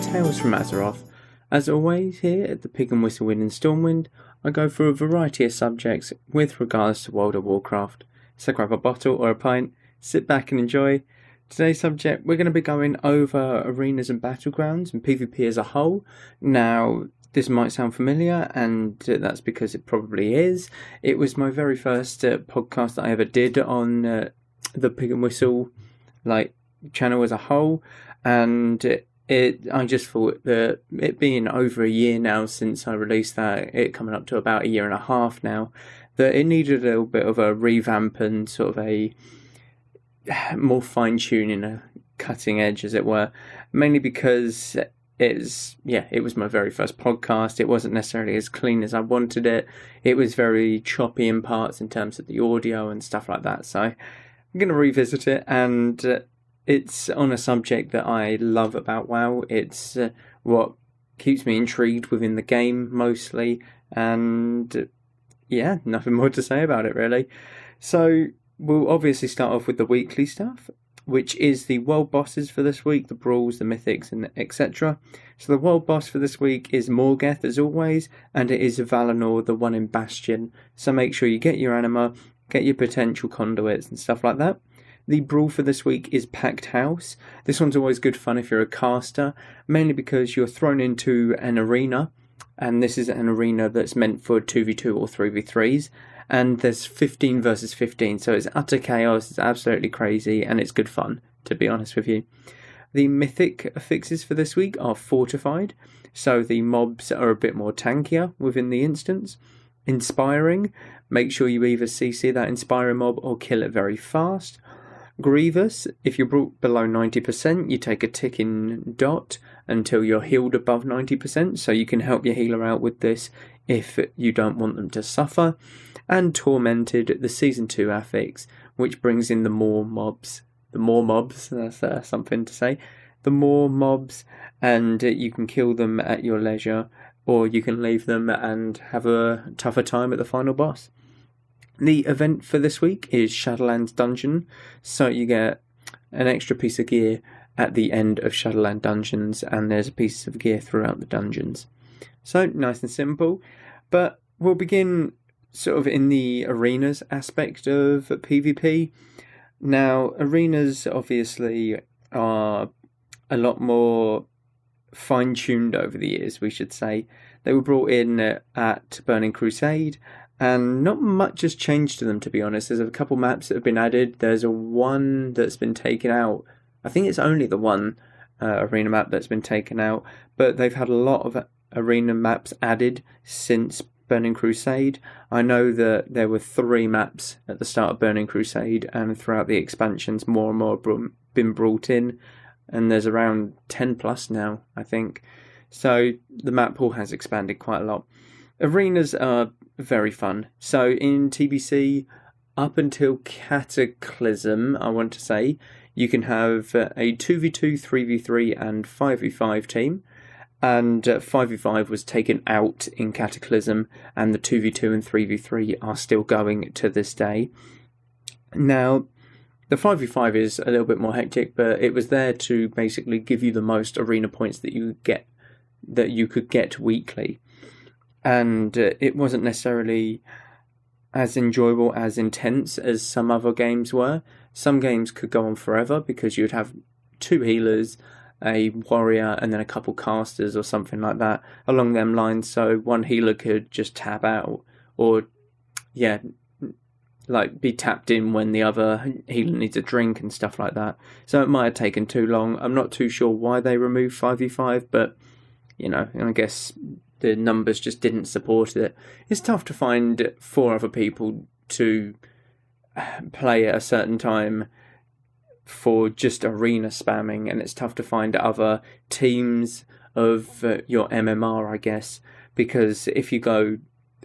Tales from Azeroth. As always, here at the Pig and Whistle Inn in Stormwind, I go through a variety of subjects with regards to World of Warcraft. So grab a bottle or a pint, sit back and enjoy. Today's subject, we're going to be going over arenas and battlegrounds and PvP as a whole. Now, this might sound familiar, and that's because it probably is. It was my very first podcast that I ever did on the Pig and Whistle channel as a whole, and I just thought that it being over a year now since I released that, it coming up to about a year and a half now, that it needed a little bit of a revamp and sort of a more fine-tuning, a cutting edge, as it were, mainly because it was my very first podcast. It wasn't necessarily as clean as I wanted it. It was very choppy in parts in terms of the audio and stuff like that, so I'm going to revisit it, and it's on a subject that I love about WoW. It's what keeps me intrigued within the game mostly, and yeah, nothing more to say about it really. So we'll obviously start off with the weekly stuff, which is the world bosses for this week, the brawls, the mythics, and etc. So the world boss for this week is Morgeth as always, and it is Valinor, the one in Bastion. So make sure you get your anima, get your potential conduits and stuff like that. The brawl for this week is Packed House. This one's always good fun if you're a caster, mainly because you're thrown into an arena, and this is an arena that's meant for 2v2 or 3v3s, and there's 15 versus 15, so it's utter chaos, it's absolutely crazy, and it's good fun, to be honest with you. The mythic affixes for this week are Fortified, so the mobs are a bit more tankier within the instance. Inspiring, make sure you either CC that inspiring mob or kill it very fast. Grievous, if you're brought below 90%, you take a ticking dot until you're healed above 90%, so you can help your healer out with this if you don't want them to suffer. And Tormented, the Season 2 affix, which brings in the more mobs. The more mobs, that's something to say. The more mobs, and you can kill them at your leisure, or you can leave them and have a tougher time at the final boss. The event for this week is Shadowlands Dungeon, so you get an extra piece of gear at the end of Shadowland Dungeons, and there's a piece of gear throughout the dungeons. So, nice and simple, but we'll begin sort of in the arenas aspect of PvP. Now, arenas obviously are a lot more fine-tuned over the years, we should say. They were brought in at Burning Crusade, and not much has changed to them, to be honest. There's a couple maps that have been added. There's one that's been taken out. I think it's only the one arena map that's been taken out, but they've had a lot of arena maps added since Burning Crusade. I know that there were 3 maps at the start of Burning Crusade, and throughout the expansions more and more have been brought in, and there's around 10 plus now, I think. So the map pool has expanded quite a lot. Arenas are very fun. So in TBC, up until Cataclysm, I want to say, you can have a 2v2, 3v3 and 5v5 team. And 5v5 was taken out in Cataclysm, and the 2v2 and 3v3 are still going to this day. Now, the 5v5 is a little bit more hectic, but it was there to basically give you the most arena points that you could get weekly. And it wasn't necessarily as enjoyable, as intense as some other games were. Some games could go on forever because you'd have 2 healers, a warrior, and then a couple casters or something like that along them lines. So one healer could just tab out, or be tapped in when the other healer needs a drink and stuff like that. So it might have taken too long. I'm not too sure why they removed 5v5, but I guess the numbers just didn't support it. It's tough to find 4 other people to play at a certain time for just arena spamming, and it's tough to find other teams of your MMR, I guess, because if you go,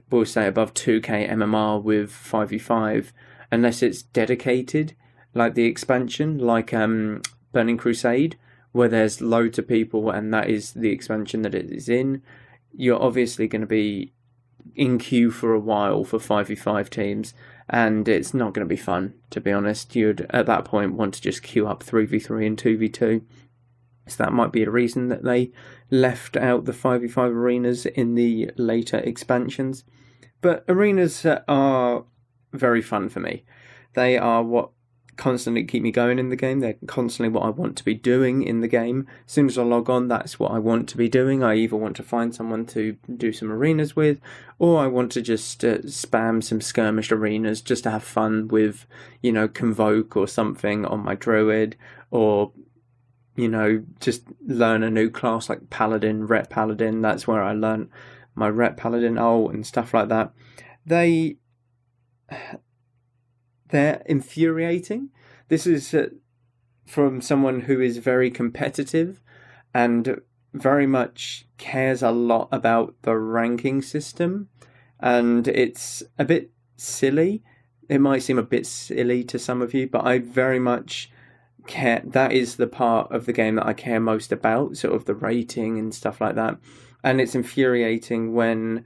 we'll say, above 2k MMR with 5v5, unless it's dedicated, like the expansion, like Burning Crusade, where there's loads of people and that is the expansion that it is in, you're obviously going to be in queue for a while for 5v5 teams, and it's not going to be fun, to be honest. You'd, at that point, want to just queue up 3v3 and 2v2. So that might be a reason that they left out the 5v5 arenas in the later expansions. But arenas are very fun for me. They are what constantly keep me going in the game. They're constantly what I want to be doing in the game. As soon as I log on, that's what I want to be doing. I either want to find someone to do some arenas with, or I want to just spam some skirmished arenas just to have fun with, Convoke or something on my druid, or just learn a new class like Paladin, Ret Paladin. That's where I learned my Ret Paladin ult and stuff like that. They're infuriating. This is from someone who is very competitive and very much cares a lot about the ranking system. And it's a bit silly. It might seem a bit silly to some of you, but I very much care. That is the part of the game that I care most about, sort of the rating and stuff like that. And it's infuriating when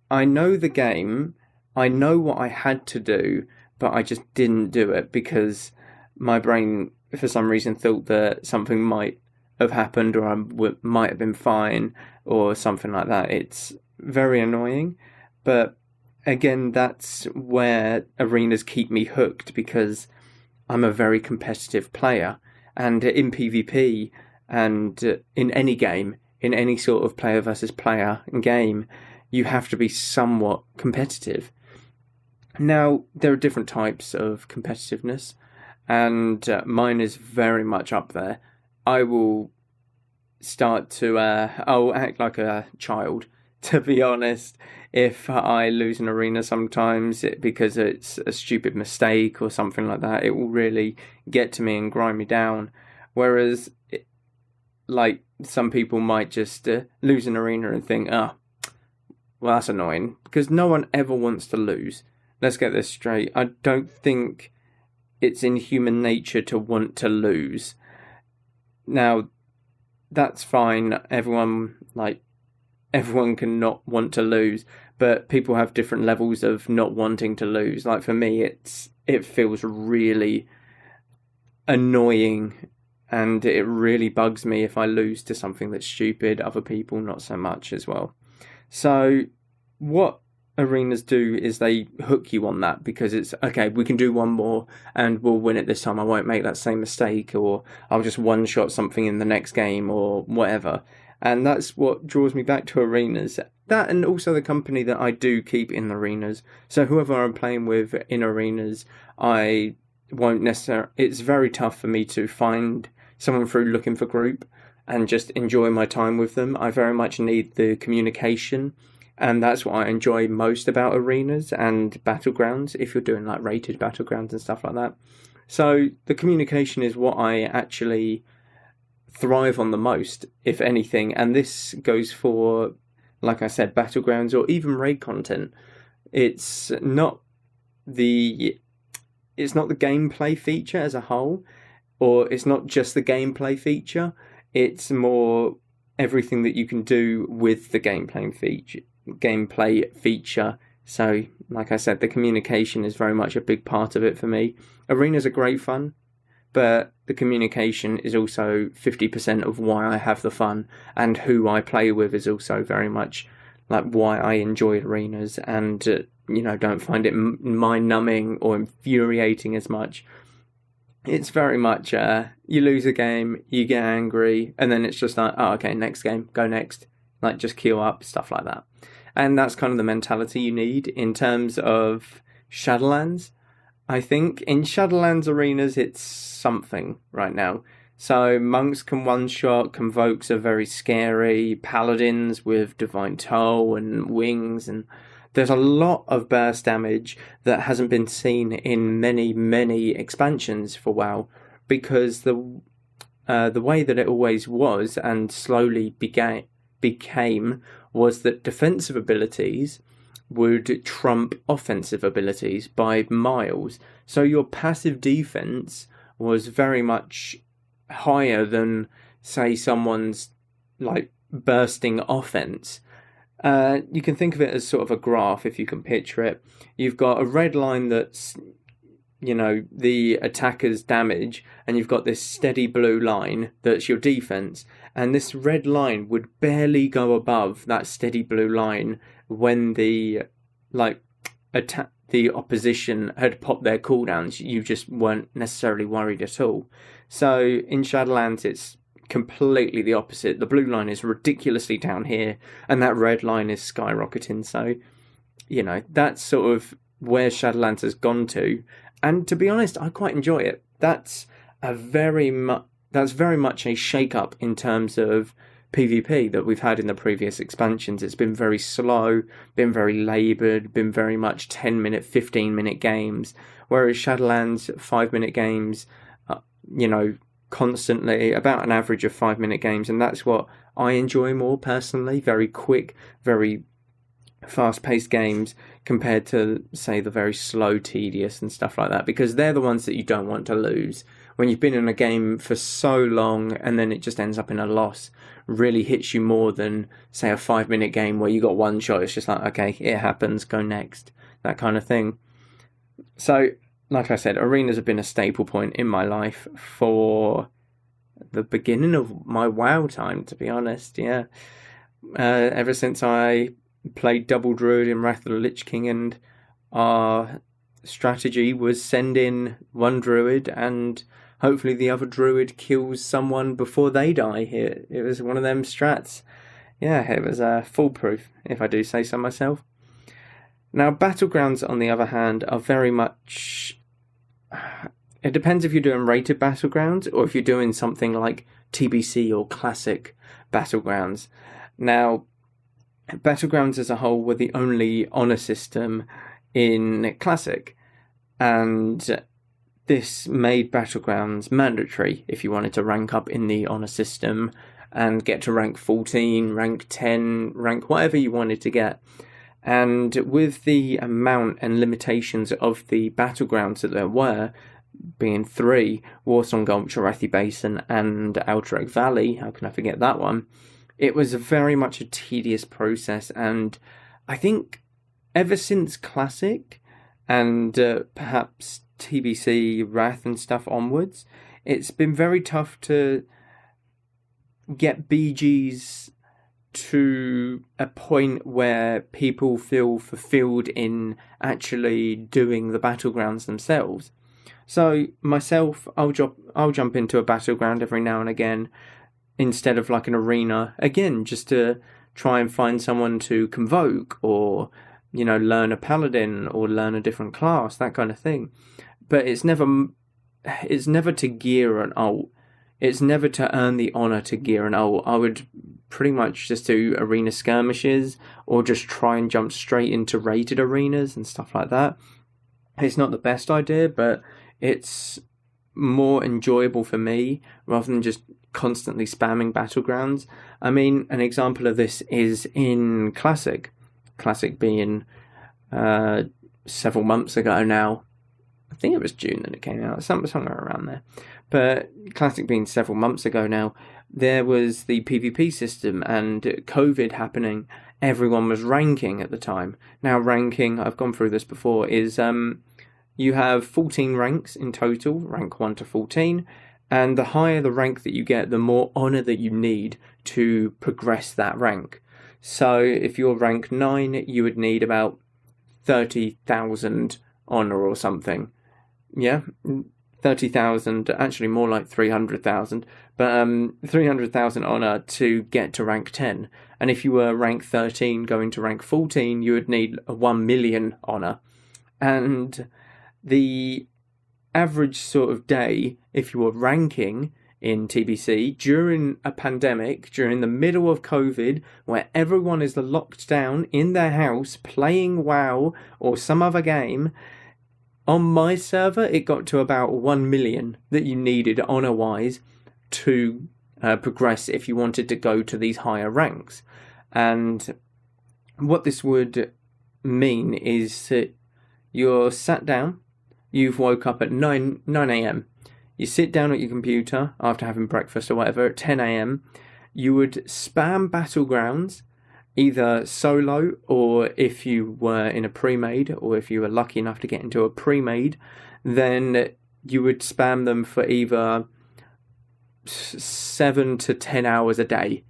I know the game, I know what I had to do, but I just didn't do it because my brain, for some reason, thought that something might have happened or I might have been fine or something like that. It's very annoying. But again, that's where arenas keep me hooked, because I'm a very competitive player. And in PvP and in any game, in any sort of player versus player game, you have to be somewhat competitive. Now, there are different types of competitiveness, and mine is very much up there. I will start to, I'll act like a child, to be honest, if I lose an arena sometimes because it's a stupid mistake or something like that. It will really get to me and grind me down. Whereas, like, some people might just lose an arena and think, well, that's annoying, because no one ever wants to lose. Let's get this straight. I don't think it's in human nature to want to lose. Now, that's fine. Everyone can not want to lose, but people have different levels of not wanting to lose. Like for me, it feels really annoying, and it really bugs me if I lose to something that's stupid. Other people, not so much as well. So what arenas do is they hook you on that, because it's okay, we can do one more and we'll win it this time. I won't make that same mistake, or I'll just one shot something in the next game or whatever. And that's what draws me back to arenas. That, and also the company that I do keep in arenas. So whoever I'm playing with in arenas, I won't necessarily, it's very tough for me to find someone through looking for group and just enjoy my time with them. I very much need the communication. And that's what I enjoy most about arenas and Battlegrounds, if you're doing like rated Battlegrounds and stuff like that. So the communication is what I actually thrive on the most, if anything. And this goes for, like I said, Battlegrounds or even raid content. It's not the gameplay feature as a whole, or it's not just the gameplay feature. It's more everything that you can do with the gameplay feature. So, like I said, the communication is very much a big part of it for me. Arenas are great fun, but the communication is also 50% of why I have the fun, and who I play with is also very much like why I enjoy arenas, and don't find it mind-numbing or infuriating as much. It's very much you lose a game, you get angry, and then it's just like, oh, okay, next game, go next. Like, just queue up, stuff like that. And that's kind of the mentality you need in terms of Shadowlands. I think in Shadowlands arenas, it's something right now. So monks can one-shot, convokes are very scary, paladins with divine toe and wings, and there's a lot of burst damage that hasn't been seen in many, many expansions for WoW, because the way that it always was and slowly became was that defensive abilities would trump offensive abilities by miles. So your passive defense was very much higher than, say, someone's like bursting offense. You can think of it as sort of a graph if you can picture it. You've got a red line that's, the attacker's damage, and you've got this steady blue line that's your defense. And this red line would barely go above that steady blue line when the opposition had popped their cooldowns. You just weren't necessarily worried at all. So in Shadowlands, it's completely the opposite. The blue line is ridiculously down here, and that red line is skyrocketing. So, that's sort of where Shadowlands has gone to. And to be honest, I quite enjoy it. That's very much a shake-up in terms of PvP that we've had in the previous expansions. It's been very slow, been very laboured, been very much 10-minute, 15-minute games, whereas Shadowlands 5-minute games, constantly, about an average of 5-minute games, and that's what I enjoy more personally. Very quick, very fast-paced games compared to, say, the very slow, tedious and stuff like that, because they're the ones that you don't want to lose. When you've been in a game for so long and then it just ends up in a loss, really hits you more than, say, a 5-minute game where you got one shot. It's just like, okay, it happens, go next, that kind of thing. So, like I said, arenas have been a staple point in my life for the beginning of my WoW time, to be honest, yeah. Ever since I played Double Druid in Wrath of the Lich King, and our strategy was send in one Druid and hopefully the other Druid kills someone before they die. It was one of them strats. Yeah, it was foolproof, if I do say so myself. Now, Battlegrounds, on the other hand, are very much... It depends if you're doing rated Battlegrounds or if you're doing something like TBC or Classic Battlegrounds. Now, Battlegrounds as a whole were the only honour system in Classic, and this made Battlegrounds mandatory if you wanted to rank up in the honour system and get to rank 14, rank 10, rank whatever you wanted to get. And with the amount and limitations of the Battlegrounds that there were, being 3, Warsong Gulch, Arathi Basin and Alterac Valley, how can I forget that one? It was very much a tedious process, and I think ever since Classic and perhaps TBC, Wrath and stuff onwards, it's been very tough to get BGs to a point where people feel fulfilled in actually doing the Battlegrounds themselves. So myself, I'll jump into a Battleground every now and again instead of like an arena, again, just to try and find someone to convoke or, learn a paladin or learn a different class, that kind of thing. But it's never to gear an ult. It's never to earn the honour to gear an ult. I would pretty much just do arena skirmishes or just try and jump straight into rated arenas and stuff like that. It's not the best idea, but it's more enjoyable for me rather than just constantly spamming Battlegrounds. I mean, an example of this is in Classic. Classic being several months ago now. I think it was June that it came out, somewhere around there. But Classic being several months ago now, there was the PvP system and COVID happening. Everyone was ranking at the time. Now ranking, I've gone through this before, is you have 14 ranks in total, rank 1 to 14, and the higher the rank that you get, the more honour that you need to progress that rank. So if you're rank 9, you would need about 30,000 honour or something. Yeah, 30,000, actually more like 300,000, but 300,000 honour to get to rank 10. And if you were rank 13 going to rank 14, you would need 1 million honour. And the average sort of day, if you were ranking in TBC during a pandemic, during the middle of COVID, where everyone is locked down in their house playing WoW or some other game. On my server, it got to about 1 million that you needed honor-wise to progress if you wanted to go to these higher ranks. And what this would mean is that you're sat down, you've woke up at 9 a.m. You sit down at your computer after having breakfast or whatever at 10 a.m. You would spam Battlegrounds, either solo or if you were in a pre-made, or if you were lucky enough to get into a pre-made, then you would spam them for either 7 to 10 hours a day.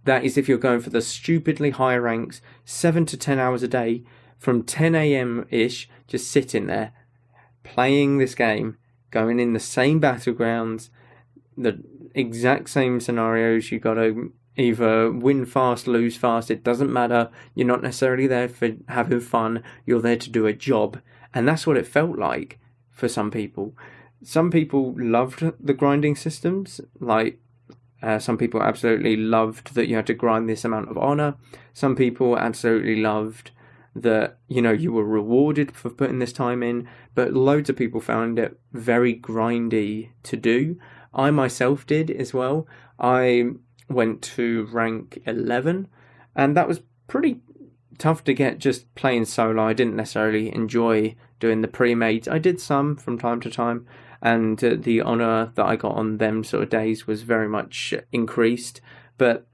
That is if you're going for the stupidly high ranks, 7 to 10 hours a day, from 10 a.m-ish, just sitting there, playing this game, going in the same Battlegrounds, the exact same scenarios. You got to either win fast, lose fast, it doesn't matter. You're not necessarily there for having fun, you're there to do a job. And that's what it felt like for some people. Some people loved the grinding systems, like some people absolutely loved that you had to grind this amount of honor. Some people absolutely loved that, you were rewarded for putting this time in, but loads of people found it very grindy to do. I myself did as well. I went to rank 11, and that was pretty tough to get just playing solo. I didn't necessarily enjoy doing the pre-mades. I did some from time to time, and the honor that I got on them sort of days was very much increased, but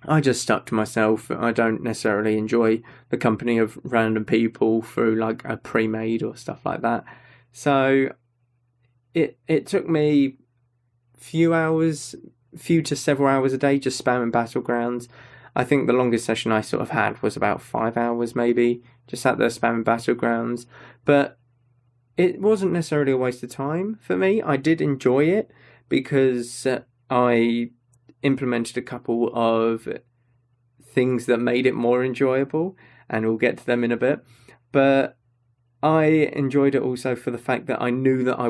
I just stuck to myself. I don't necessarily enjoy the company of random people through like a pre-made or stuff like that. So it took me few to several hours a day just spamming Battlegrounds. I think the longest session I sort of had was about 5 hours maybe, just sat there spamming Battlegrounds. But it wasn't necessarily a waste of time for me. I did enjoy it because I implemented a couple of things that made it more enjoyable, and we'll get to them in a bit. But I enjoyed it also for the fact that I knew that I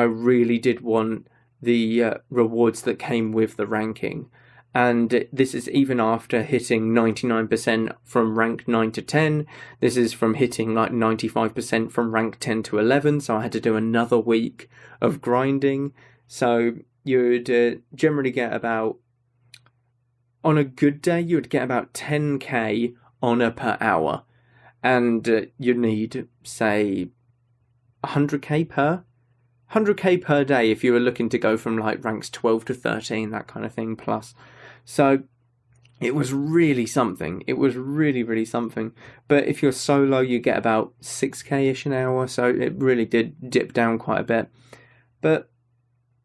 really did want the rewards that came with the ranking. And this is even after hitting 99% from rank 9 to 10. This is from hitting like 95% from rank 10 to 11. So I had to do another week of grinding. So you'd generally get about, on a good day, you would get about 10k honor per hour. And you'd need, say, 100k per day if you were looking to go from like ranks 12 to 13, that kind of thing plus. So it was really something. It was really, really something. But if you're solo, you get about 6k-ish an hour, so it really did dip down quite a bit. But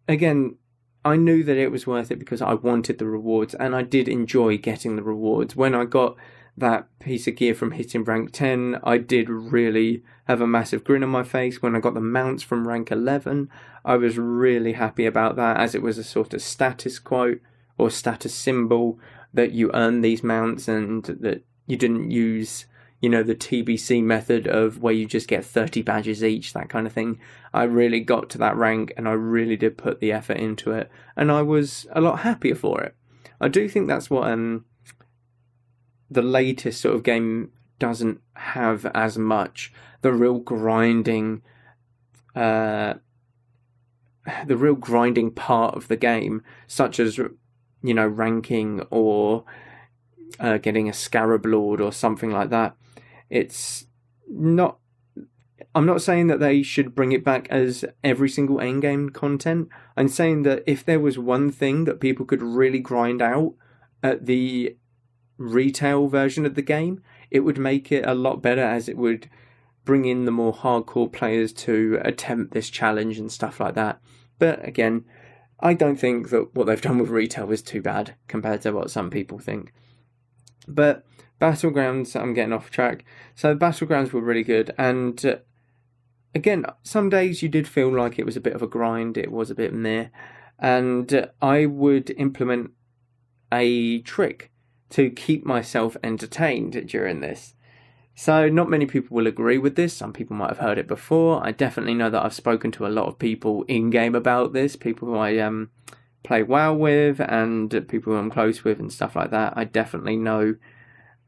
again, I knew that it was worth it because I wanted the rewards, and I did enjoy getting the rewards. When I got that piece of gear from hitting rank 10, I did really have a massive grin on my face. When I got the mounts from rank 11, I was really happy about that, as it was a sort of status quote or status symbol that you earn these mounts, and that you didn't use, the TBC method of where you just get 30 badges each, that kind of thing. I really got to that rank, and I really did put the effort into it, and I was a lot happier for it. I do think that's what the latest sort of game doesn't have as much, the real grinding part of the game, such as ranking or getting a Scarab Lord or something like that. I'm not saying that they should bring it back as every single endgame content. I'm saying that if there was one thing that people could really grind out at the retail version of the game, it would make it a lot better, as it would bring in the more hardcore players to attempt this challenge and stuff like that. But again, I don't think that what they've done with retail is too bad compared to what some people think. But Battlegrounds, I'm getting off track. So Battlegrounds were really good, and again, some days you did feel like it was a bit of a grind, it was a bit meh, and I would implement a trick to keep myself entertained during this. So not many people will agree with this. Some people might have heard it before. I definitely know that I've spoken to a lot of people in-game about this, people who I play WoW with and people who I'm close with and stuff like that. I definitely know,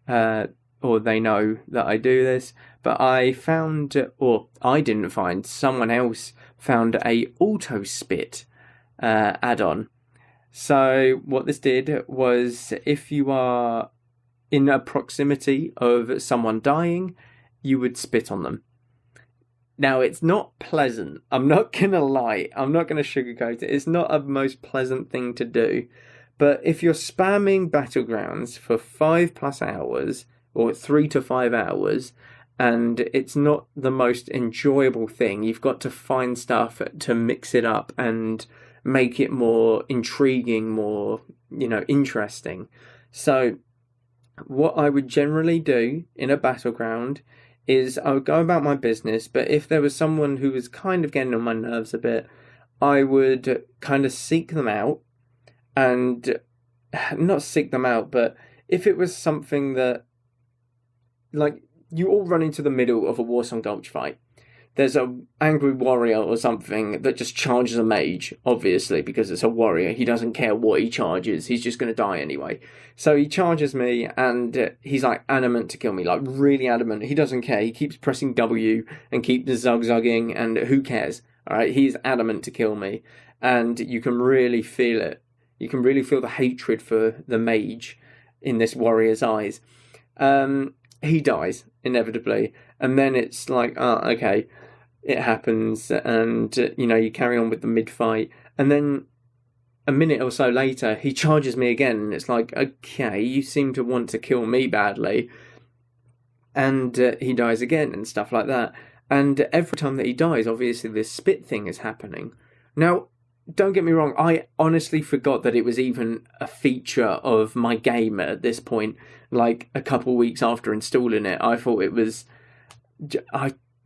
or they know that I do this. But I found, or I didn't find, someone else found a auto-spit add-on. So what this did was, if you are in a proximity of someone dying, you would spit on them. Now, it's not pleasant. I'm not going to lie. I'm not going to sugarcoat it. It's not a most pleasant thing to do. But if you're spamming Battlegrounds for 5+ hours, or 3 to 5 hours, and it's not the most enjoyable thing, you've got to find stuff to mix it up and make it more intriguing, more, interesting. So what I would generally do in a battleground is I would go about my business, but if there was someone who was kind of getting on my nerves a bit, I would kind of seek them out, and not seek them out, but if it was something that, like, you all run into the middle of a Warsong Gulch fight, there's an angry warrior or something that just charges a mage, obviously, because it's a warrior. He doesn't care what he charges. He's just going to die anyway. So he charges me, and he's, like, adamant to kill me, like, really adamant. He doesn't care. He keeps pressing W and keeps zugzagging, and who cares? All right, he's adamant to kill me, and you can really feel it. You can really feel the hatred for the mage in this warrior's eyes. He dies, inevitably, and then it's like, okay, it happens, and, you carry on with the mid-fight, and then a minute or so later, he charges me again, and it's like, okay, you seem to want to kill me badly, and he dies again, and stuff like that, and every time that he dies, obviously this spit thing is happening. Now, don't get me wrong, I honestly forgot that it was even a feature of my game at this point, like a couple weeks after installing it. I thought it was...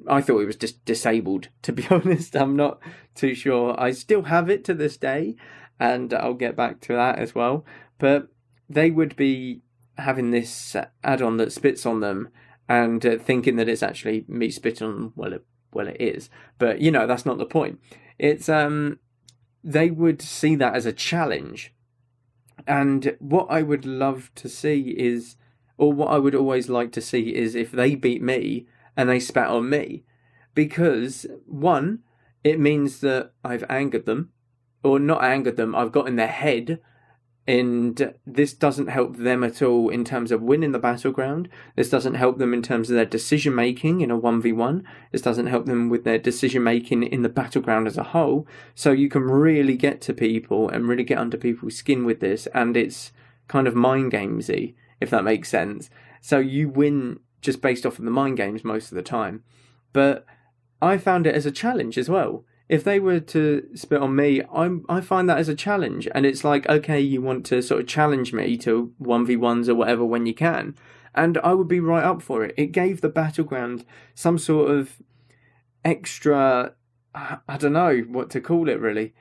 I thought it was just disabled, to be honest. I'm not too sure. I still have it to this day, and I'll get back to that as well. But they would be having this add-on that spits on them and thinking that it's actually me spitting on them. Well, it is. But, that's not the point. It's... they would see that as a challenge. And what I would love to see is, or what I would always like to see is if they beat me and they spat on me. Because, one, it means that I've angered them, or not angered them, I've got in their head, and this doesn't help them at all in terms of winning the battleground. This doesn't help them in terms of their decision making in a 1v1. This doesn't help them with their decision making in the battleground as a whole. So you can really get to people and really get under people's skin with this, and it's kind of mind gamesy, if that makes sense. So you win just based off of the mind games most of the time. But I found it as a challenge as well. If they were to spit on me, I find that as a challenge. And it's like, okay, you want to sort of challenge me to 1v1s or whatever when you can. And I would be right up for it. It gave the battleground some sort of extra, I don't know what to call it really,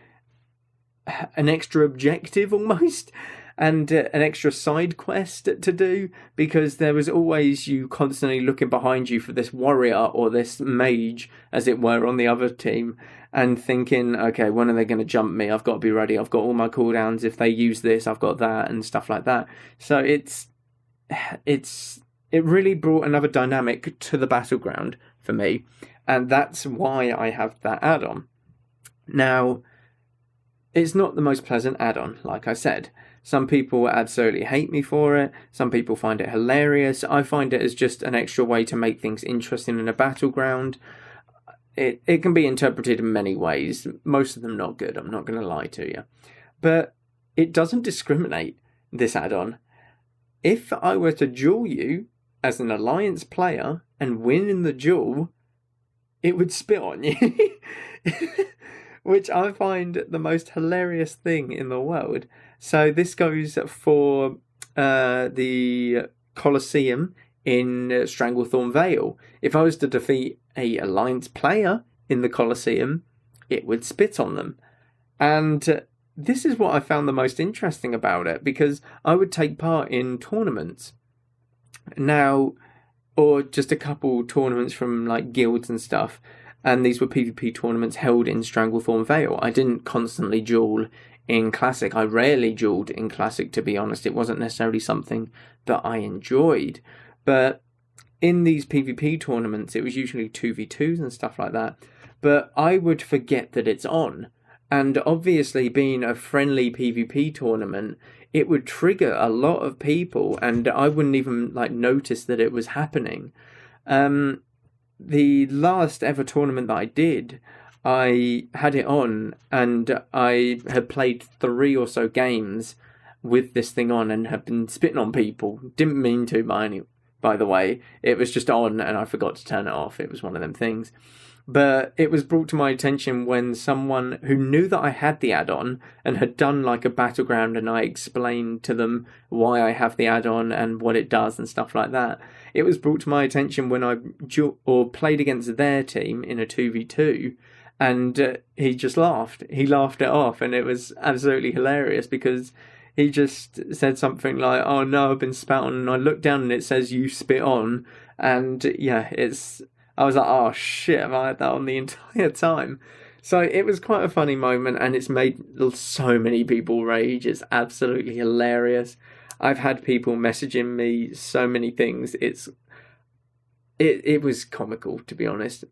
an extra objective almost. And an extra side quest to do, because there was always you constantly looking behind you for this warrior or this mage, as it were, on the other team, and thinking, okay, when are they going to jump me? I've got to be ready. I've got all my cooldowns. If they use this, I've got that, and stuff like that. So it really brought another dynamic to the battleground for me, and that's why I have that add-on. Now, it's not the most pleasant add-on, like I said. Some people absolutely hate me for it. Some people find it hilarious. I find it as just an extra way to make things interesting in a battleground. It can be interpreted in many ways. Most of them not good, I'm not going to lie to you. But it doesn't discriminate, this add-on. If I were to duel you as an alliance player and win in the duel, it would spit on you. Which I find the most hilarious thing in the world. So this goes for the Colosseum in Stranglethorn Vale. If I was to defeat a Alliance player in the Colosseum, it would spit on them. And this is what I found the most interesting about it, because I would take part in tournaments. Now, or just a couple tournaments from like guilds and stuff. And these were PvP tournaments held in Stranglethorn Vale. I didn't constantly duel in Classic. I rarely duelled in Classic, to be honest. It wasn't necessarily something that I enjoyed. But in these PvP tournaments, it was usually 2v2s and stuff like that. But I would forget that it's on. And obviously, being a friendly PvP tournament, it would trigger a lot of people, and I wouldn't even notice that it was happening. The last ever tournament that I did, I had it on, and I had played 3 or so games with this thing on, and had been spitting on people. Didn't mean to, by the way. It was just on, and I forgot to turn it off. It was one of them things. But it was brought to my attention when someone who knew that I had the add-on and had done like a battleground, and I explained to them why I have the add-on and what it does and stuff like that. It was brought to my attention when I played against their team in a 2v2, and he just laughed. He laughed it off, and it was absolutely hilarious because he just said something like, "Oh no, I've been spat on," and I looked down and it says "you spit on," and yeah, I was like, oh shit, have I had that on the entire time? So it was quite a funny moment, and it's made so many people rage. It's absolutely hilarious. I've had people messaging me so many things. It was comical, to be honest.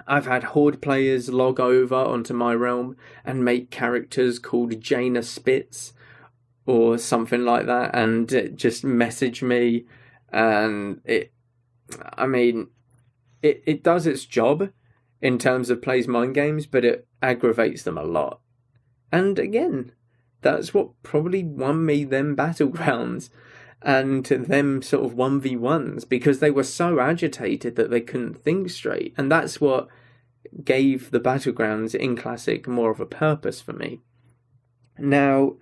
I've had Horde players log over onto my realm and make characters called Jaina Spitz or something like that, and just message me, and it does its job in terms of plays mind games, but it aggravates them a lot. And again, that's what probably won me them Battlegrounds and them sort of 1v1s, because they were so agitated that they couldn't think straight. And that's what gave the Battlegrounds in Classic more of a purpose for me. Now,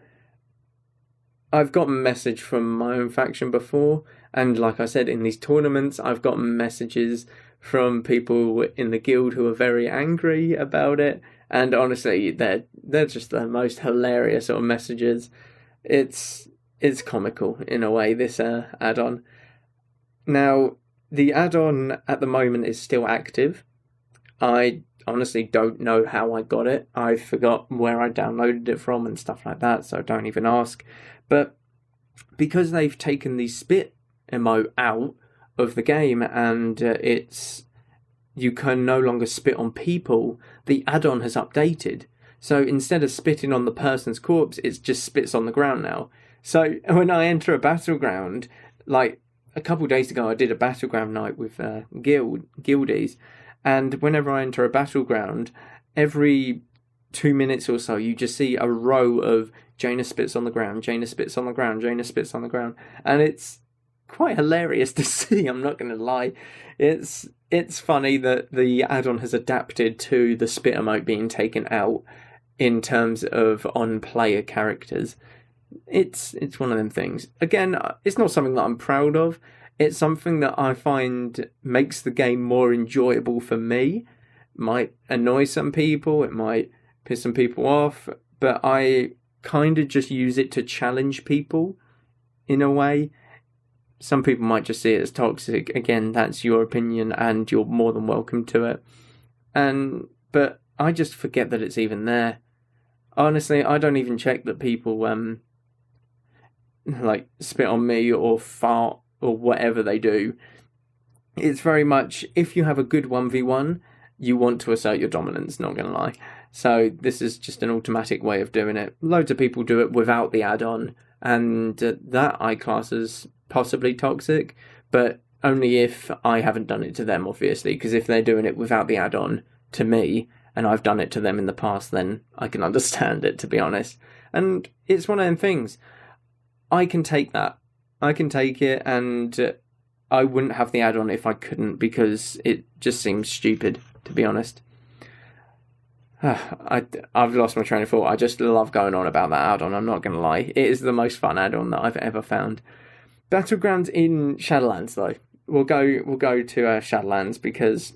I've gotten a message from my own faction before, and like I said, in these tournaments, I've gotten messages from people in the guild who are very angry about it, and honestly, they're just the most hilarious sort of messages. It's comical in a way, this add-on. Now, the add-on at the moment is still active. I honestly don't know how I got it. I forgot where I downloaded it from and stuff like that, so don't even ask. But because they've taken the spit emote out of the game, and you can no longer spit on people, the add-on has updated. So instead of spitting on the person's corpse, it just spits on the ground now. So when I enter a battleground, like a couple of days ago, I did a battleground night with guildies, and whenever I enter a battleground, every 2 minutes or so, you just see a row of Jaina spits on the ground, Jaina spits on the ground, Jaina spits on the ground, and it's quite hilarious to see, I'm not going to lie. It's funny that the add-on has adapted to the spit emote being taken out in terms of on-player characters. It's one of them things. Again, it's not something that I'm proud of. It's something that I find makes the game more enjoyable for me. It might annoy some people, it might piss some people off, but I kind of just use it to challenge people in a way. Some people might just see it as toxic. Again, that's your opinion, and you're more than welcome to it. But I just forget that it's even there. Honestly, I don't even check that people spit on me or fart or whatever they do. It's very much, if you have a good 1v1, you want to assert your dominance, not gonna lie. So this is just an automatic way of doing it. Loads of people do it without the add-on, and that I class as possibly toxic, but only if I haven't done it to them, obviously, because if they're doing it without the add-on to me, and I've done it to them in the past, then I can understand it, to be honest. And it's one of them things. I can take that. I can take it, and I wouldn't have the add-on if I couldn't, because it just seems stupid, to be honest. I've lost my train of thought. I just love going on about that add-on, I'm not going to lie. It is the most fun add-on that I've ever found. Battlegrounds in Shadowlands, though. We'll go to Shadowlands, because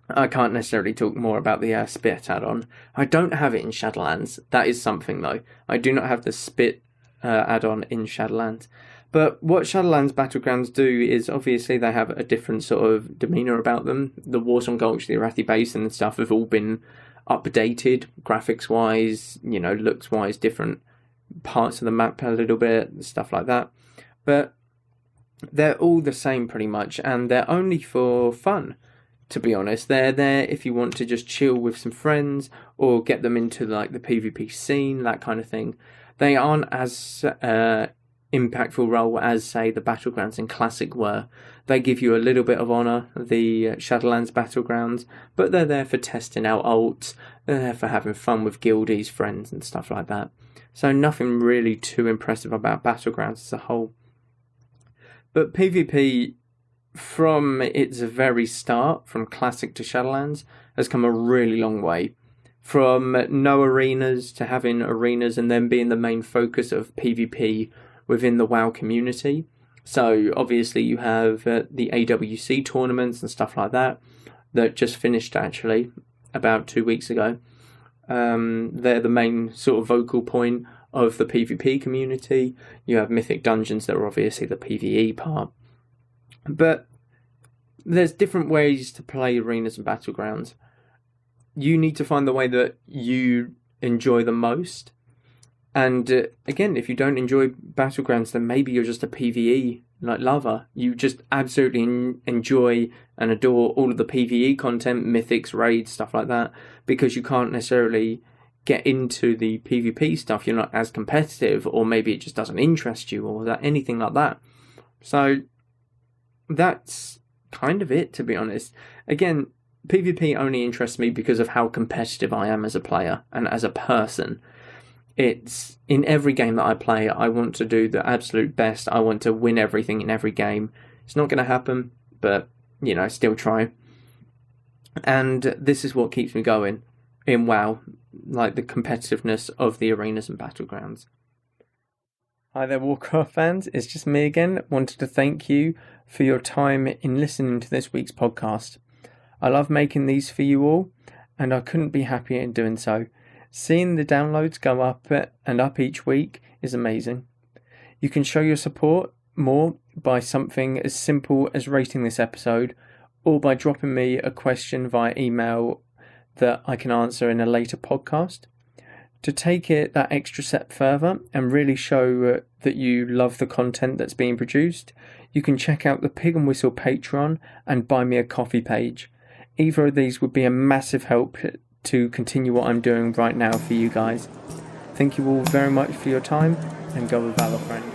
I can't necessarily talk more about the spit add-on. I don't have it in Shadowlands. That is something, though. I do not have the spit add-on in Shadowlands. But what Shadowlands Battlegrounds do is obviously they have a different sort of demeanour about them. The Warsong Gulch, the Arathi Basin and stuff have all been updated, graphics-wise, looks-wise, different parts of the map a little bit, stuff like that. But they're all the same pretty much, and they're only for fun, to be honest. They're there if you want to just chill with some friends or get them into like the PvP scene, that kind of thing. They aren't as impactful role as, say, the Battlegrounds in Classic were. They give you a little bit of honour, the Shadowlands Battlegrounds, but they're there for testing out ults, they're there for having fun with guildies, friends and stuff like that. So nothing really too impressive about Battlegrounds as a whole. But PvP, from its very start, from Classic to Shadowlands, has come a really long way. From no arenas to having arenas and then being the main focus of PvP within the WoW community. So obviously you have the AWC tournaments and stuff like that just finished actually about 2 weeks ago. They're the main sort of vocal point of the PvP community. You have Mythic Dungeons that are obviously the PvE part. But there's different ways to play arenas and battlegrounds. You need to find the way that you enjoy the most. And again, if you don't enjoy Battlegrounds, then maybe you're just a PvE lover. You just absolutely enjoy and adore all of the PvE content, mythics, raids, stuff like that, because you can't necessarily get into the PvP stuff. You're not as competitive, or maybe it just doesn't interest you, or anything like that. So that's kind of it, to be honest. Again, PvP only interests me because of how competitive I am as a player and as a person. It's in every game that I play, I want to do the absolute best. I want to win everything in every game. It's not going to happen, but, still try. And this is what keeps me going in WoW, like the competitiveness of the arenas and battlegrounds. Hi there, Warcraft fans. It's just me again. Wanted to thank you for your time in listening to this week's podcast. I love making these for you all, and I couldn't be happier in doing so. Seeing the downloads go up and up each week is amazing. You can show your support more by something as simple as rating this episode, or by dropping me a question via email that I can answer in a later podcast. To take it that extra step further and really show that you love the content that's being produced, you can check out the Pig and Whistle Patreon and Buy Me a Coffee page. Either of these would be a massive help to continue what I'm doing right now for you guys. Thank you all very much for your time, and go with Valor, friends.